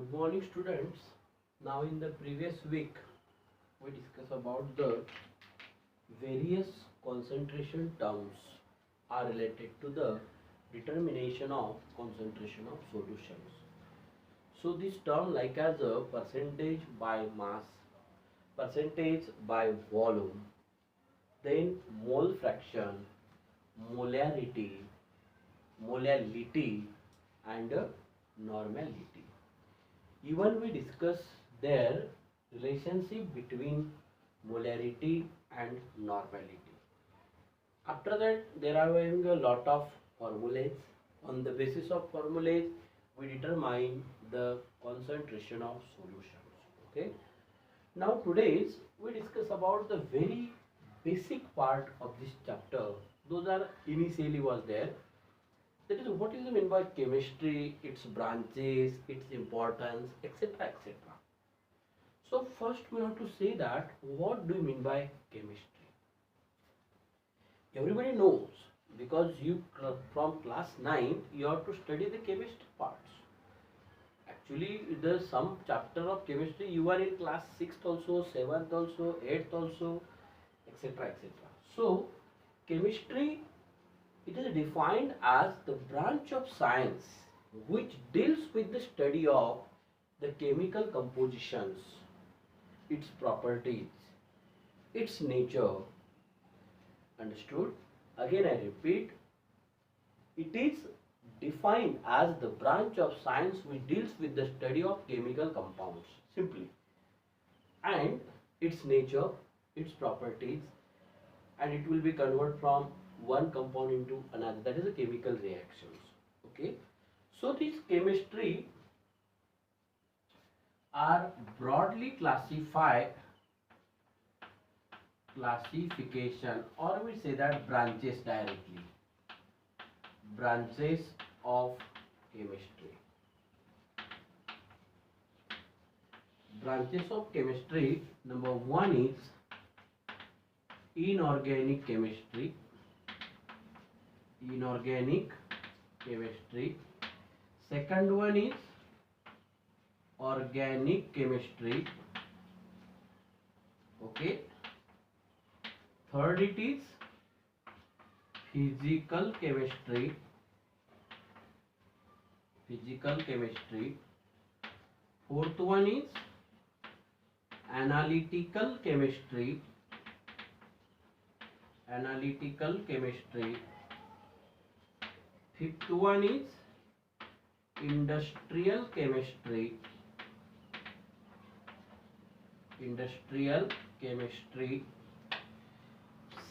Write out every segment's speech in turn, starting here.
Good morning, students. Now in the previous week we discussed about the various concentration terms are related to the determination of concentration of solutions. So this term like as a percentage by mass, percentage by volume, then mole fraction, molarity, molality and normality. Even we discuss their relationship between molarity and normality. After that, there are having a lot of formulas. On the basis of formulas, we determine the concentration of solutions. Okay. Now today's we discuss about the very basic part of this chapter. Those are initially was there. That is what is meant by chemistry, its branches, its importance, etc. etc. So first we have to say that what do you mean by chemistry? Everybody knows because you from class 9 you have to study the chemistry parts. Actually there's some chapter of chemistry you are in class 6th also, 7th also, 8th also, etc. etc. So chemistry, it is defined as the branch of science which deals with the study of the chemical compositions, its properties, its nature. Understood? Again I repeat, it is defined as the branch of science which deals with the study of chemical compounds simply, and its nature, its properties, and it will be converted from one compound into another, that is the chemical reactions. Okay, so this chemistry are broadly classification, or we say that branches directly, branches of chemistry. Branches of chemistry, number one is inorganic chemistry. Inorganic chemistry. Second one is organic chemistry. Okay. Third it is physical chemistry. Physical chemistry. Fourth one is analytical chemistry. Analytical chemistry. Fifth one is industrial chemistry. Industrial chemistry.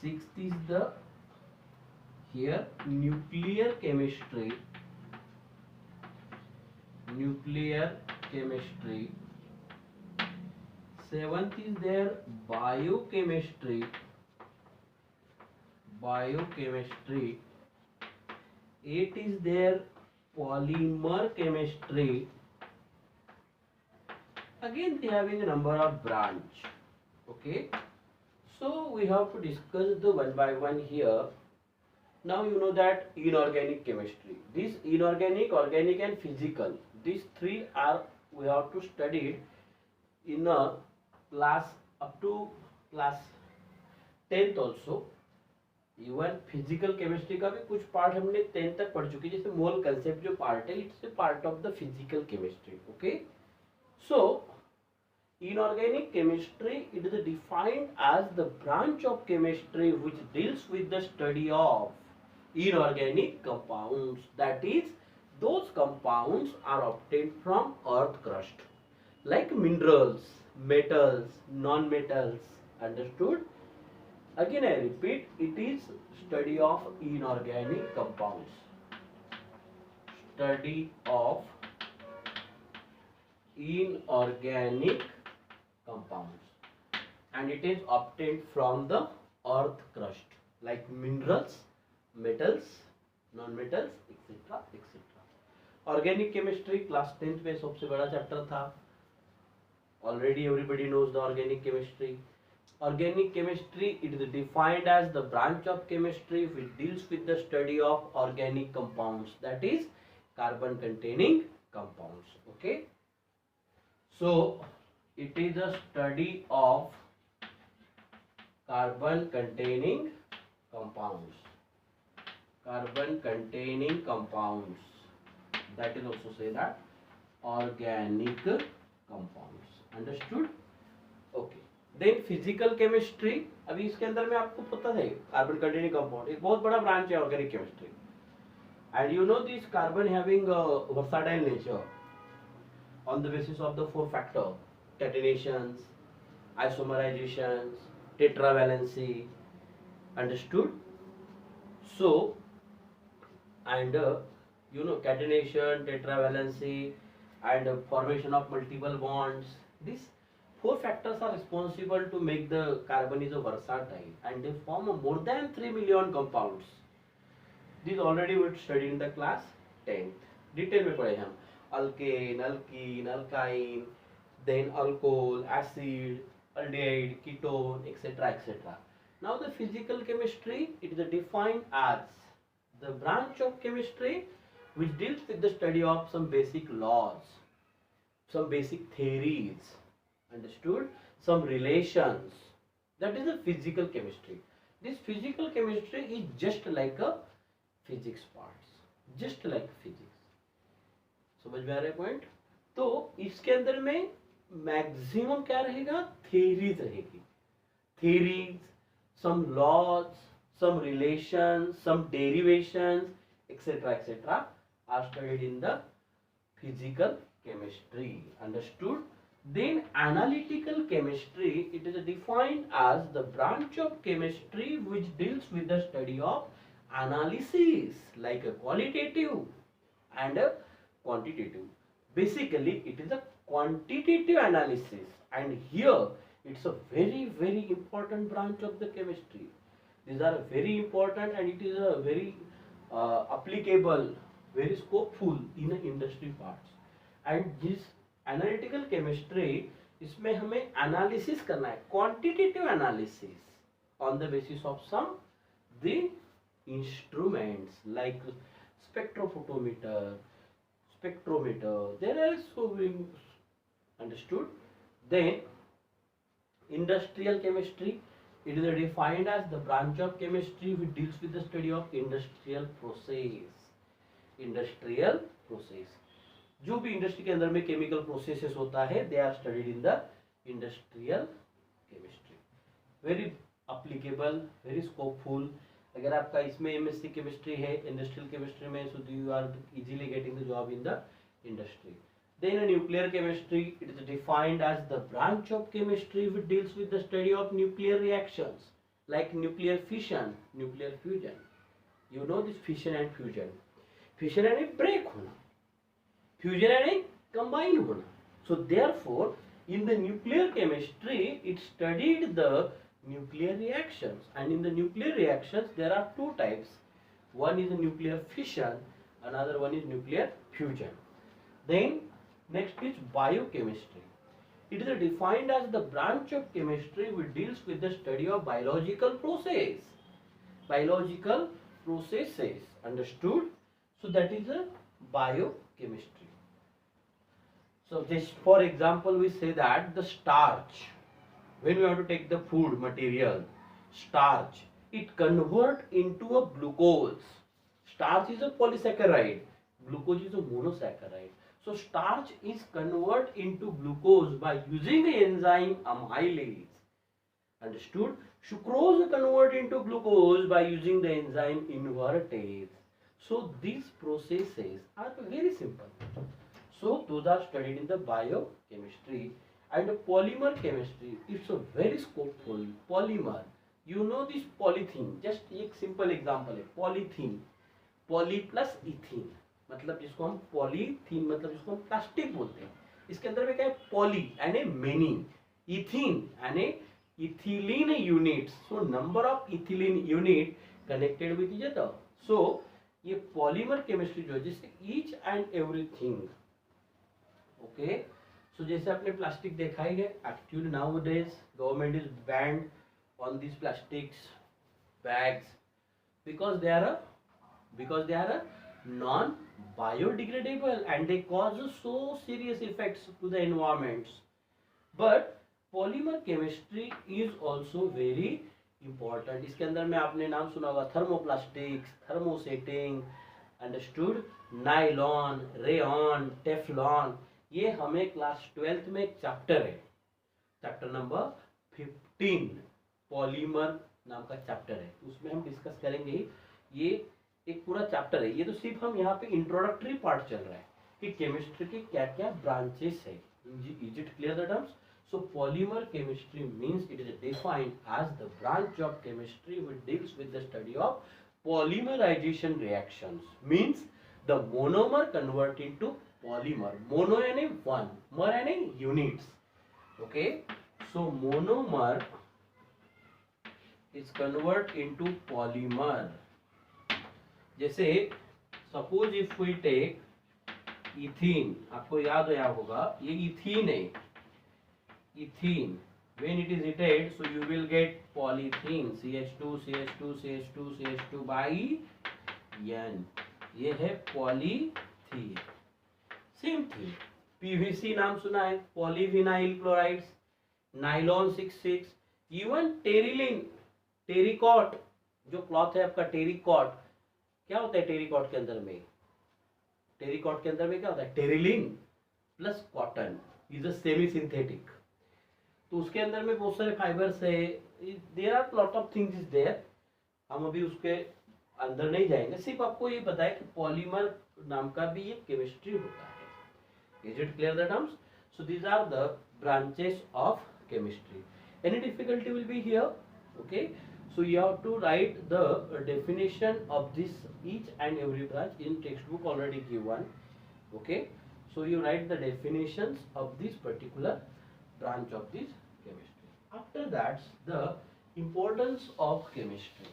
Sixth is the here nuclear chemistry. Nuclear chemistry. Seventh is there biochemistry. Biochemistry. 8 is there polymer chemistry. Again they having a number of branch. Okay, so we have to discuss the one by one here. Now you know that inorganic chemistry, this inorganic, organic and physical, these three are we have to study in a class up to class 10th also. Even physical chemistry का भी कुछ part हमने 10th तक पढ़ चुके, जैसे मोल concept जो part है it's a part of the physical chemistry. Okay, so inorganic chemistry, it is defined as the branch of chemistry which deals with the study of inorganic compounds, that is those compounds are obtained from earth crust like minerals, metals, non-metals. Understood? Again I repeat, it is study of inorganic compounds. Study of inorganic compounds, and it is obtained from the earth crust like minerals, metals, non-metals, etc. etc. Organic chemistry class 10th में सबसे बड़ा chapter था. Already everybody knows the organic chemistry. Organic chemistry, it is defined as the branch of chemistry which deals with the study of organic compounds, that is carbon containing compounds. Okay, So it is a study of carbon containing compounds. Carbon containing compounds. That is also say that organic compounds. Understood? Okay. Then physical chemistry, अभी इसके अंदर में आपको पता है carbon containing compound एक बहुत बड़ा ब्रांच है organic chemistry, and you know this carbon having versatile nature on the basis of the four factor: catenations, isomerizations, tetravalency. Understood? So and you know, catenation, tetravalency, and formation of multiple bonds, these four factors are responsible to make the carbon is a versatile, and they form a more than 3 million compounds. This already we studied in the class 10th. Detail में पढ़े हम alkane, alkene, alkyne, then alcohol, acid, aldehyde, ketone, etc., etc. Now the physical chemistry, it is defined as the branch of chemistry which deals with the study of some basic laws, some basic theories, understood, some relations. That is the physical chemistry. This physical chemistry is just like a physics parts, just like physics. समझ में आ रहा है point? तो इसके अंदर में maximum क्या रहेगा? थ्योरीज रहेगी. Theories, some laws, some relations, some derivations, etcetera etcetera are studied in the physical chemistry. Understood? Then analytical chemistry, it is defined as the branch of chemistry which deals with the study of analysis, like a qualitative and a quantitative. Basically it is a quantitative analysis, and here it's a very very important branch of the chemistry. These are very important, and it is a very applicable, very scopeful in industry parts. And this analytical chemistry, इसमें हमें analysis करना है, quantitative analysis on the basis of some the instruments like spectrophotometer, spectrometer. There are so many. Understood? Then industrial chemistry, it is defined as the branch of chemistry which deals with the study of industrial process. Industrial process, जो भी industry के अंदर में chemical processes होता है, they are studied in the industrial chemistry. Very applicable, very scopeful. अगर आपका इसमें एमएससी केमिस्ट्री है इंडस्ट्रियल केमिस्ट्री में, so you are easily getting the job in the industry. Then a nuclear chemistry, it is defined as the branch of chemistry which deals with the study of nuclear reactions like nuclear fission, nuclear fusion. You know this fission and fusion. Fission यानी break होना, fusion यानी combine होना. So therefore, in the nuclear chemistry, it studied the nuclear reactions, and in the nuclear reactions there are two types. One is a nuclear fission, another one is nuclear fusion. Then next is biochemistry. It is defined as the branch of chemistry which deals with the study of biological process. Biological processes. Understood? So that is a biochemistry. So just for example, we say that the starch, when we have to take the food material, starch, it convert into a glucose. Starch is a polysaccharide, glucose is a monosaccharide. So starch is converted into glucose by using the enzyme amylase. Understood? Sucrose convert into glucose by using the enzyme invertase. So these processes are very simple. So those are studied in the biochemistry. And polymer chemistry, it's a very scopeful. Polymer, you know this polythene, just एक simple example है polythene, poly plus ethene, मतलब जिसको हम polythene, मतलब जिसको हम plastic बोलते हैं. इसके अंदर में क्या है? पॉली यानी मेनी, इथीन यानी ethylene units. So number of ethylene unit connected with each other. So ये पॉलीमर केमिस्ट्री जो है, जिससे each and everything. Okay, so जैसे आपने प्लास्टिक देखा ही है, actually nowadays government is banned on this plastics bags because they are non biodegradable and they cause so serious effects to the environments. But polymer chemistry is also very important. इसके अंदर में आपने नाम सुना होगा thermoplastics, thermosetting, understood, nylon, rayon, Teflon. ये हमें class 12th में एक चैप्टर है, चैप्टर नंबर 15 पॉलीमर नाम का चैप्टर है, उसमें हम डिस्कस करेंगे। ये एक पूरा चैप्टर है, ये तो सिर्फ हम यहाँ पे इंट्रोडक्टरी पार्ट चल रहा है कि केमिस्ट्री के क्या क्या ब्रांचेस है। Is it clear the terms? So polymer chemistry means it is defined as the branch of chemistry which deals with the study of polymerization reactions. Means the monomer convert into polymer. Mono यानी one, mer यानी units. Okay, so monomer is convert into polymer. जैसे suppose if we take ethene, आपको याद होगा ये ethene है, ethene, when it is heated, so you will get polyethene, CH2 CH2 CH2 CH2 by N, ये है polyethene। Same thing PVC नाम सुना है, polyvinyl chlorides, nylon 66, even Terylene, terricot जो क्लॉथ है आपका टेरिकॉट, क्या होता है टेरिकॉट के अंदर में? टेरिकॉट के अंदर में क्या होता है? Terylene plus cotton is a semi synthetic. तो उसके अंदर में बहुत सारे फाइबर्स है, there are lot of things is there, हम अभी उसके अंदर नहीं जाएंगे, सिर्फ आपको ये पता है कि पॉलीमर नाम का भी एक केमिस्ट्री होता है। Is it clear the terms? So these are the branches of chemistry. Any difficulty will be here? Okay, so you have to write the definition of this each and every branch in textbook already given. Okay, so you write the definitions of this particular branch of this chemistry. After that, the importance of chemistry.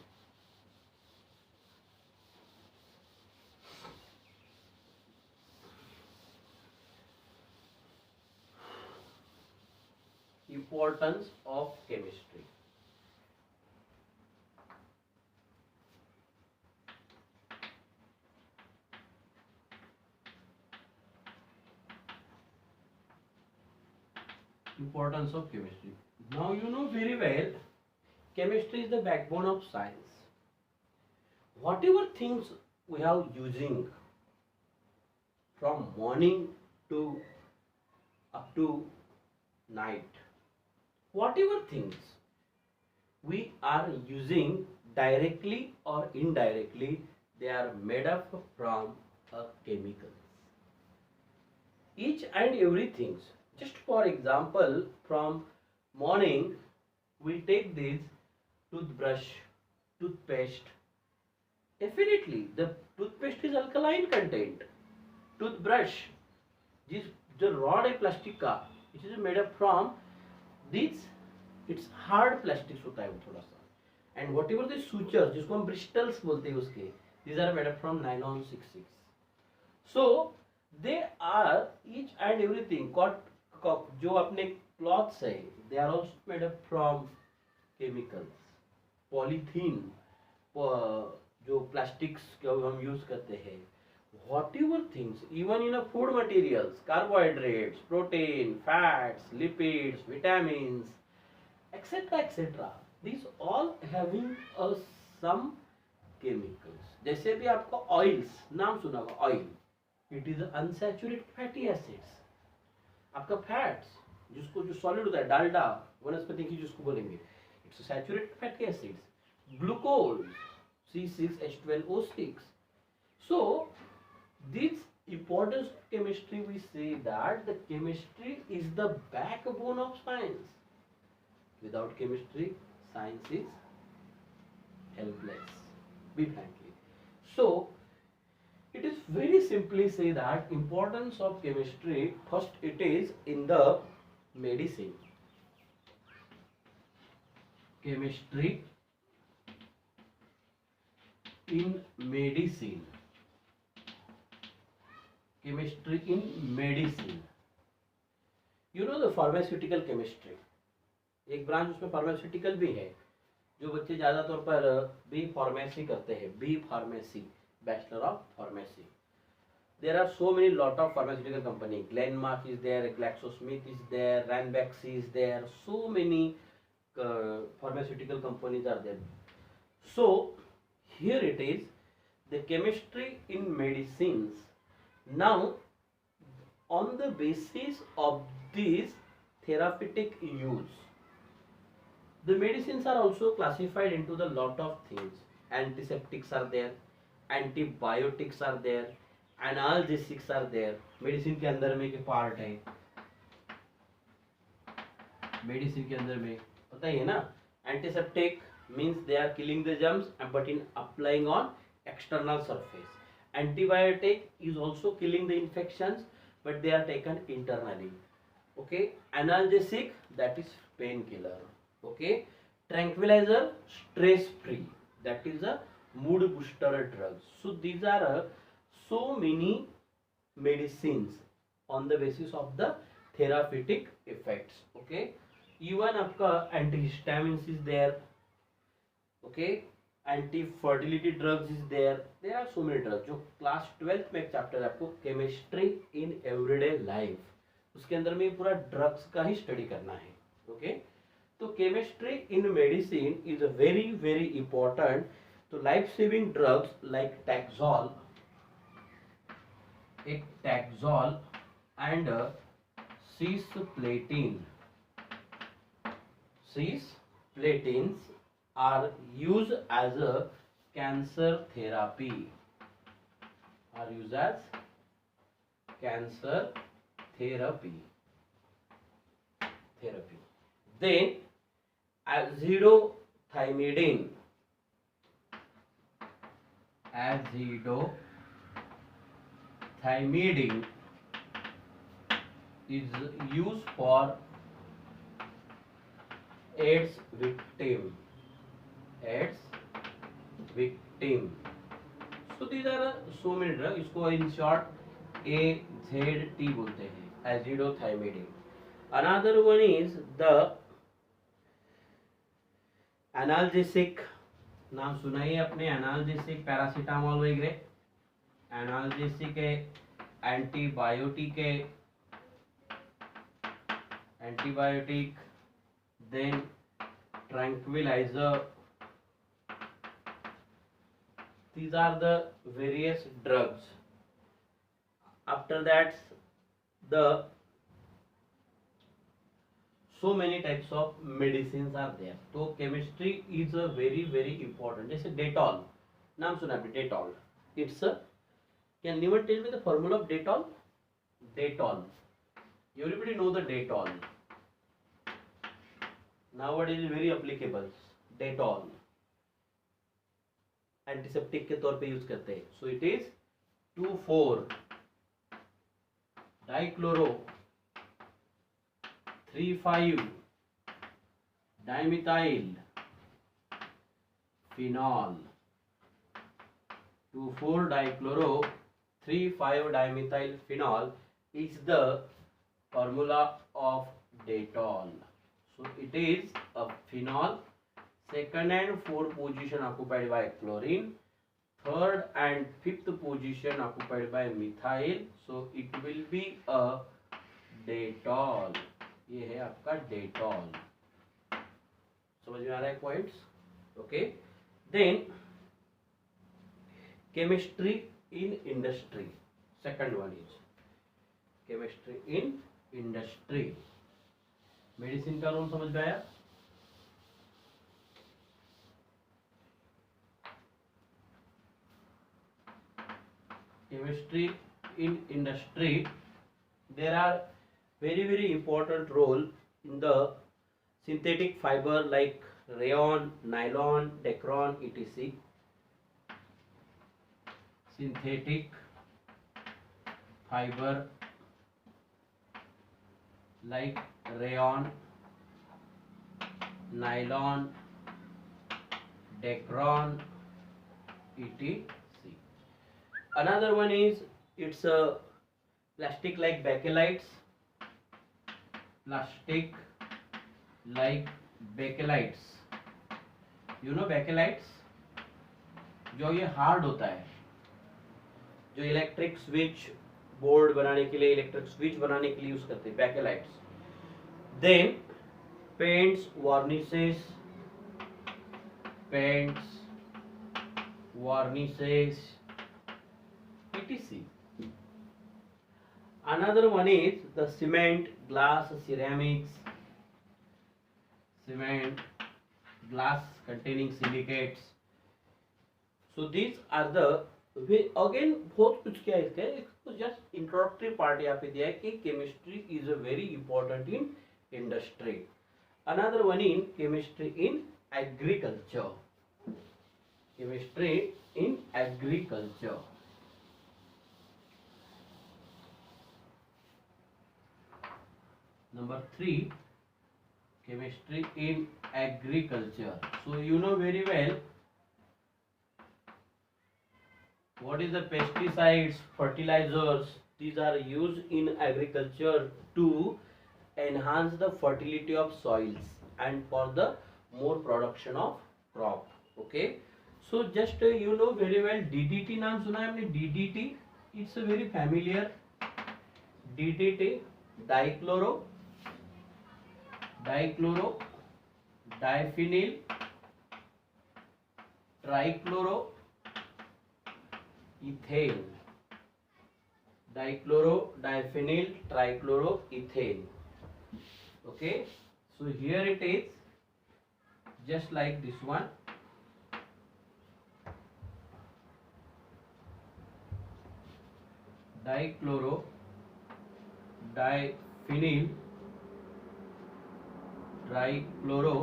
Importance of chemistry. Importance of chemistry. Now you know very well, chemistry is the backbone of science. Whatever things we have using from morning to up to night, whatever things we are using directly or indirectly, they are made up from a chemicals. Each and everything. Just for example, from morning we take this toothbrush, toothpaste. Definitely the toothpaste is alkaline content. Toothbrush जिस जो rod है plastic का, it is made up from this, it's hard plastic होता है वो थोड़ा सा, and whatever the sutures जिसको हम ब्रिस्टल्स बोलते हैं उसके, these are made up from nylon 66. So they are each and everything जो अपने क्लॉथ्स है, they are also made up from chemicals. Polythene जो प्लास्टिक्स को हम यूज करते हैं, whatever things, even in a food materials, carbohydrates, protein, fats, lipids, vitamins, etc., these all having a some chemicals. जैसे भी आपका ऑयल्स नाम सुना होगा, oil, it is unsaturated fatty acids. आपका फैट्स जिसको जो सॉलिड होता है, डालडा वनस्पति की जिसको बोलेंगे, it's saturated fatty acids. Glucose C6H12O6. so this importance of chemistry, we say that the chemistry is the backbone of science. Without chemistry, science is helpless, be frankly. So it is very simply say that importance of chemistry, first it is in the medicine. Chemistry in medicine. Chemistry in medicine. You know the pharmaceutical chemistry, एक branch उसमें pharmaceutical भी है, जो बच्चे ज़्यादा तौर पर B pharmacy करते हैं, B pharmacy Bachelor of Pharmacy. There are so many lot of pharmaceutical company. Glenmark is there, GlaxoSmith is there, Ranbaxy is there. So many pharmaceutical companies are there. So here it is, the chemistry in medicines. Now, on the basis of this therapeutic use, the medicines are also classified into the lot of things. Antiseptics are there, antibiotics are there, analgesics are there. Medicine के अंदर में एक part है, medicine के अंदर में पता ही है ना. Antiseptic means they are killing the germs but in applying on external surface. Antibiotic is also killing the infections but they are taken internally. Okay. Analgesic, that is painkiller. Okay. Tranquilizer, stress free, that is a mood booster drug. So these are so many medicines on the basis of the therapeutic effects. Okay. Even आपका antihistamines is there. Okay. Anti-fertility drugs is there. There are so many drugs. जो class 12th में एक chapter है आपको chemistry in everyday life, उसके अंदर में पूरा ड्रग्स का ही स्टडी करना है. ओके. तो chemistry in medicine is very very important. तो life saving drugs like taxol, एक taxol and cisplatin. Cisplatins are used as a cancer therapy. Are used as cancer therapy. Then azithromycin. Azithromycin is used for AIDS victim. So these are so many drugs. इसको in short AZT बोलते हैं, azithromycin. Another one is the analgesic. नाम सुना ही आपने, analgesic, paracetamol वगैरह. Analgesic है, antibiotic, then tranquilliser. These are the various drugs. After that, the so many types of medicines are there. तो chemistry is a very very important. जैसे Dettol, नाम सुना आपने, Dettol. It's a, can anyone tell me the formula of Dettol? Dettol. Everybody know the Dettol. Nowadays is very applicable. Dettol antiseptic के तौर पे use करते हैं. So it is 2,4-डाइक्लोरो 3,5-डाइमिथाइल phenol. 2,4-डाइक्लोरो 3,5-डाइमिथाइल phenol is the formula of Dettol. So it is a phenol. Second and fourth position occupied by chlorine. Third and fifth position occupied by methyl. So it will be a Dettol. ये है आपका Dettol. समझ में आ रहा है points? Okay. Then chemistry in industry. Second one is chemistry in industry. मेडिसिन का रोल समझ में आया? Chemistry in industry, there are very very important role in the synthetic fiber like rayon, nylon, Dacron, etc. Synthetic fiber like rayon, nylon, Dacron, etc. Another one is it's a plastic like bakelite. Plastic like bakelites. You know bakelites? जो ये hard होता है, जो electric switch board बनाने के लिए, electric switch बनाने के लिए यूज करते हैं, bakelites. Then paints, varnishes, paints, varnishes, etc. Another one is the cement, glass, ceramics, cement, glass containing silicates. So these are the again बहुत कुछ क्या है इसका, तो just introductory part यहाँ पे दिया है कि chemistry is a very important in industry. Another one in chemistry in agriculture. Chemistry in agriculture. Number 3, chemistry in agriculture. So you know very well what is the pesticides, fertilizers. These are used in agriculture to enhance the fertility of soils and for the more production of crop. Okay. So just you know very well DDT नाम सुना है हमने, DDT. It's a very familiar. DDT, dichloro, diphenyl, trichloro, ethane. Dichloro, diphenyl, trichloro, ethane. Okay. So here it is, just like this one. Dichloro, diphenyl, trichloro,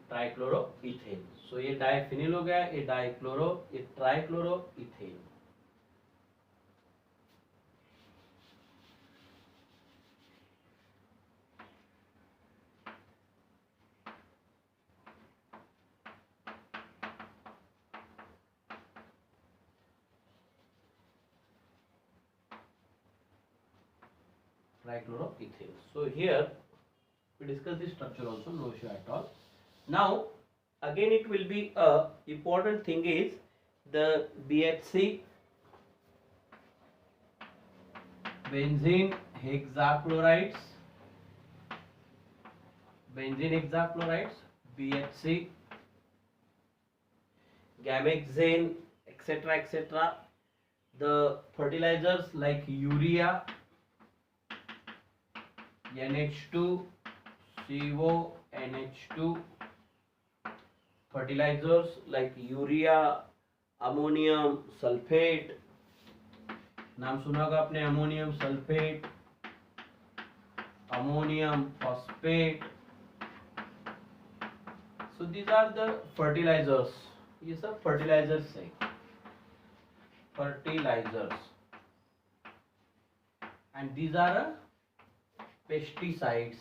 ट्राइक्लोरोइथेन. सो ये डाइफिनिल हो गया, ये dichloro, ये ट्राइक्लोरोइथेन. Trichloroethane. So here we discuss the structure also, no issue at all. Now again it will be a important thing is the BHC, benzene hexachlorides, BHC, gamexane, etc. The fertilizers like urea, NH2, CO, NH2, fertilizers like urea, ammonium sulfate, नाम सुना होगा आपने, ammonium sulphate, ammonium phosphate. So these are the fertilizers. ये सब fertilizers है, fertilizers. And these are pesticides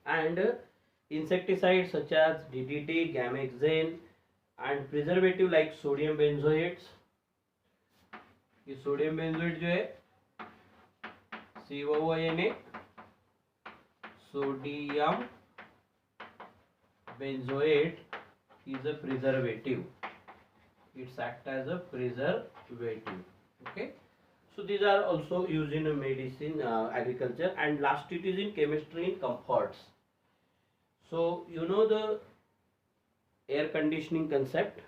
and insecticides such as DDT, gamexane, and preservative like sodium benzoates. ये sodium benzoate जो है COONA, sodium benzoate is a preservative. It's act as a preservative. Okay. So these are also used in medicine, agriculture, and last it is in chemistry in comforts. So you know the air conditioning concept.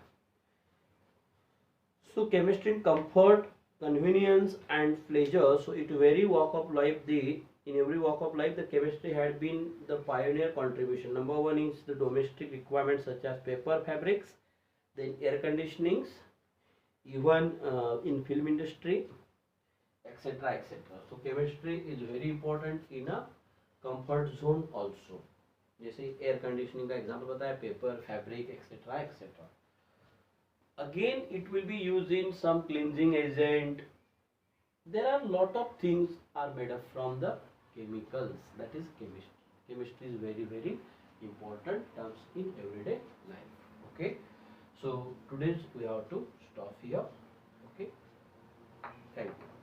So chemistry in comfort, convenience, and pleasure. So it very walk of life, in every walk of life the chemistry had been the pioneer contribution. Number one is the domestic requirements such as paper, fabrics, then air conditionings, even in film industry, etc. So chemistry is very important in a comfort zone also. जैसे air conditioning का example बताया, paper, fabric, etc. Again it will be used in some cleansing agent. There are lot of things are made up from the chemicals, that is chemistry. Chemistry is very important terms in everyday life. Okay, so today's we have to stop here. Okay, thank you.